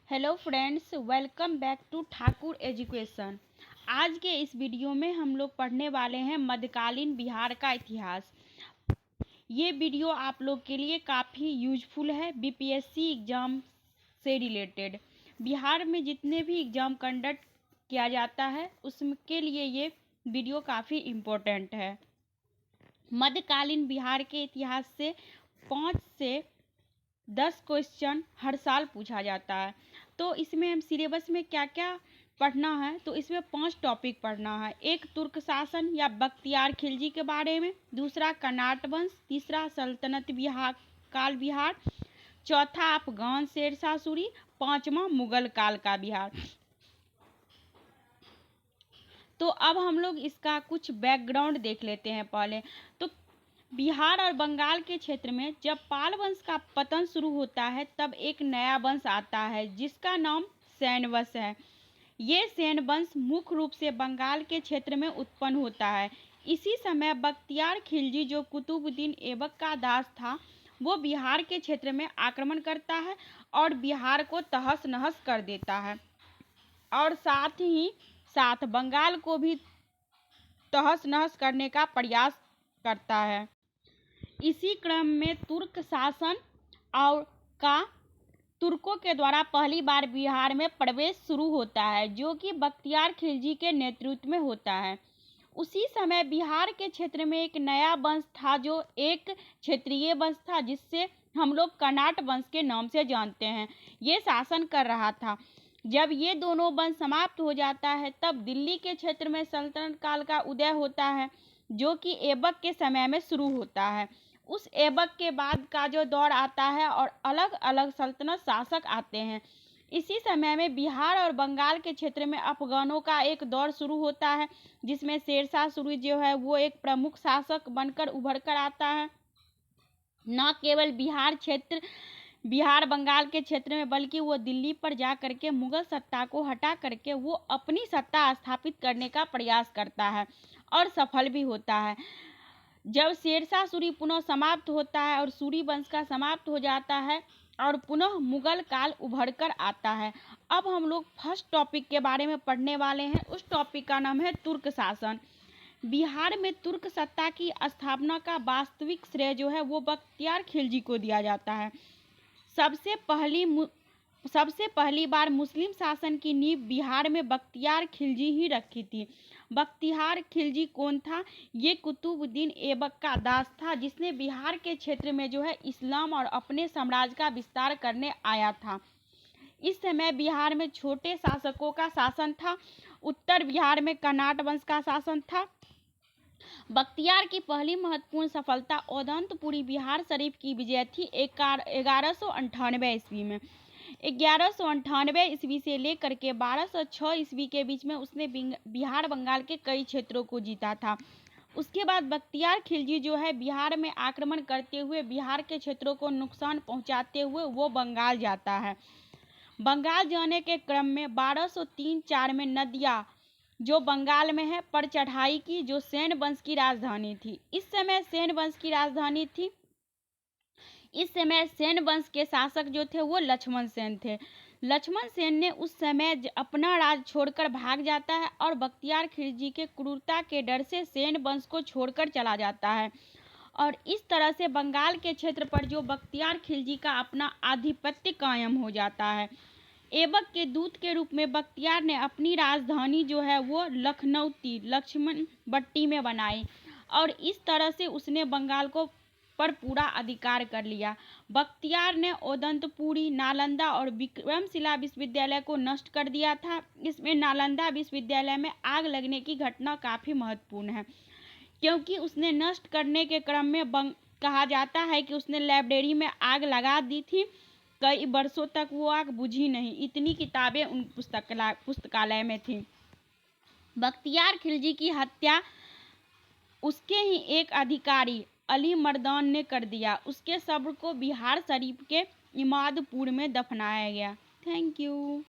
Hello friends, welcome back to Thakur Education. आज के इस वीडियो में हम लोग पढ़ने वाले हैं मध्यकालीन बिहार का इतिहास। ये वीडियो आप लोग के लिए काफ़ी यूजफुल है बीपीएससी एग्ज़ाम से रिलेटेड। बिहार में जितने भी एग्ज़ाम कंडक्ट किया जाता है उसके लिए ये वीडियो काफ़ी इम्पोर्टेंट है। मध्यकालीन बिहार के इतिहास से 5 से 10 क्वेश्चन हर साल पूछा जाता है। तो इसमें हम सिलेबस में क्या क्या पढ़ना है, तो इसमें 5 टॉपिक पढ़ना है। एक तुर्क शासन या बख्तियार खिलजी के बारे में, दूसरा कर्नाट वंश, तीसरा सल्तनत बिहार काल बिहार, चौथा अफगान शेरशाह सूरी, पांचवा मुगल काल का बिहार। तो अब हम लोग इसका कुछ बैकग्राउंड देख लेते हैं पहले। तो बिहार और बंगाल के क्षेत्र में जब पाल वंश का पतन शुरू होता है तब एक नया वंश आता है जिसका नाम सेन वंश है। ये सेन वंश मुख्य रूप से बंगाल के क्षेत्र में उत्पन्न होता है। इसी समय बख्तियार खिलजी जो कुतुबुद्दीन ऐबक का दास था वो बिहार के क्षेत्र में आक्रमण करता है और बिहार को तहस नहस कर देता है और साथ ही साथ बंगाल को भी तहस नहस करने का प्रयास करता है। इसी क्रम में तुर्क शासन और का तुर्कों के द्वारा पहली बार बिहार में प्रवेश शुरू होता है जो कि बख्तियार खिलजी के नेतृत्व में होता है। उसी समय बिहार के क्षेत्र में एक नया वंश था जो एक क्षेत्रीय वंश था जिससे हम लोग कर्नाट वंश के नाम से जानते हैं। ये शासन कर रहा था। जब ये दोनों वंश समाप्त हो जाता है तब दिल्ली के क्षेत्र में सल्तनत काल का उदय होता है जो कि ऐबक के समय में शुरू होता है। उस ऐबक के बाद का जो दौर आता है और अलग अलग सल्तनत शासक आते हैं। इसी समय में बिहार और बंगाल के क्षेत्र में अफगानों का एक दौर शुरू होता है जिसमें शेरशाह सूरी जो है वो एक प्रमुख शासक बनकर उभर कर आता है। न केवल बिहार बंगाल के क्षेत्र में बल्कि वो दिल्ली पर जा करके मुगल सत्ता को हटा करके वो अपनी सत्ता स्थापित करने का प्रयास करता है और सफल भी होता है। जब शेरशाह सूरी पुनः समाप्त होता है और सूरी वंश का समाप्त हो जाता है और पुनः मुगल काल उभर कर आता है। अब हम लोग फर्स्ट टॉपिक के बारे में पढ़ने वाले हैं। उस टॉपिक का नाम है तुर्क शासन। बिहार में तुर्क सत्ता की स्थापना का वास्तविक श्रेय जो है वो बख्तियार खिलजी को दिया जाता है। सबसे पहली बार मुस्लिम शासन की नींव बिहार में बख्तियार खिलजी ही रखी थी। बख्तियार खिलजी कौन था? ये कुतुबुद्दीन ऐबक का दास था जिसने बिहार के क्षेत्र में जो है इस्लाम और अपने साम्राज्य का विस्तार करने आया था। इस समय बिहार में छोटे शासकों का शासन था। उत्तर बिहार में कर्नाट वंश का शासन था। बख्तियार की पहली महत्वपूर्ण सफलता औदंतपुरी बिहार शरीफ की विजय थी 1198 ईस्वी में। 1198 ईस्वी से लेकर के 1206 ईस्वी के बीच में उसने बिहार बंगाल के कई क्षेत्रों को जीता था। उसके बाद बख्तियार खिलजी जो है बिहार में आक्रमण करते हुए बिहार के क्षेत्रों को नुकसान पहुंचाते हुए वो बंगाल जाता है। बंगाल जाने के क्रम में 1203-4 में नदिया जो बंगाल में है पर चढ़ाई की जो सेन वंश की राजधानी थी। इस समय सेन वंश के शासक जो थे वो लक्ष्मण सेन थे। लक्ष्मण सेन ने उस समय अपना राज छोड़कर भाग जाता है और बख्तियार खिलजी के क्रूरता के डर से सेन वंश को छोड़कर चला जाता है और इस तरह से बंगाल के क्षेत्र पर जो बख्तियार खिलजी का अपना आधिपत्य कायम हो जाता है। ऐबक के दूत के रूप में बख्तियार ने अपनी राजधानी जो है वो लखनऊती लक्ष्मण बट्टी में बनाई और इस तरह से उसने बंगाल को पर पूरा अधिकार कर लिया। बख्तियार ने औदंतपुरी, नालंदा और विक्रमशिला विश्वविद्यालय को नष्ट कर दिया था। इसमें नालंदा विश्वविद्यालय में आग लगने की घटना काफ़ी महत्वपूर्ण है क्योंकि उसने नष्ट करने के क्रम में कहा जाता है कि उसने लाइब्रेरी में आग लगा दी थी। कई वर्षों तक वो आग बुझी नहीं, इतनी किताबें उन पुस्तकालय में थी। बख्तियार खिलजी की हत्या उसके ही एक अधिकारी अली मर्दान ने कर दिया। उसके शव को बिहार शरीफ के इमादपुर में दफनाया गया। Thank you.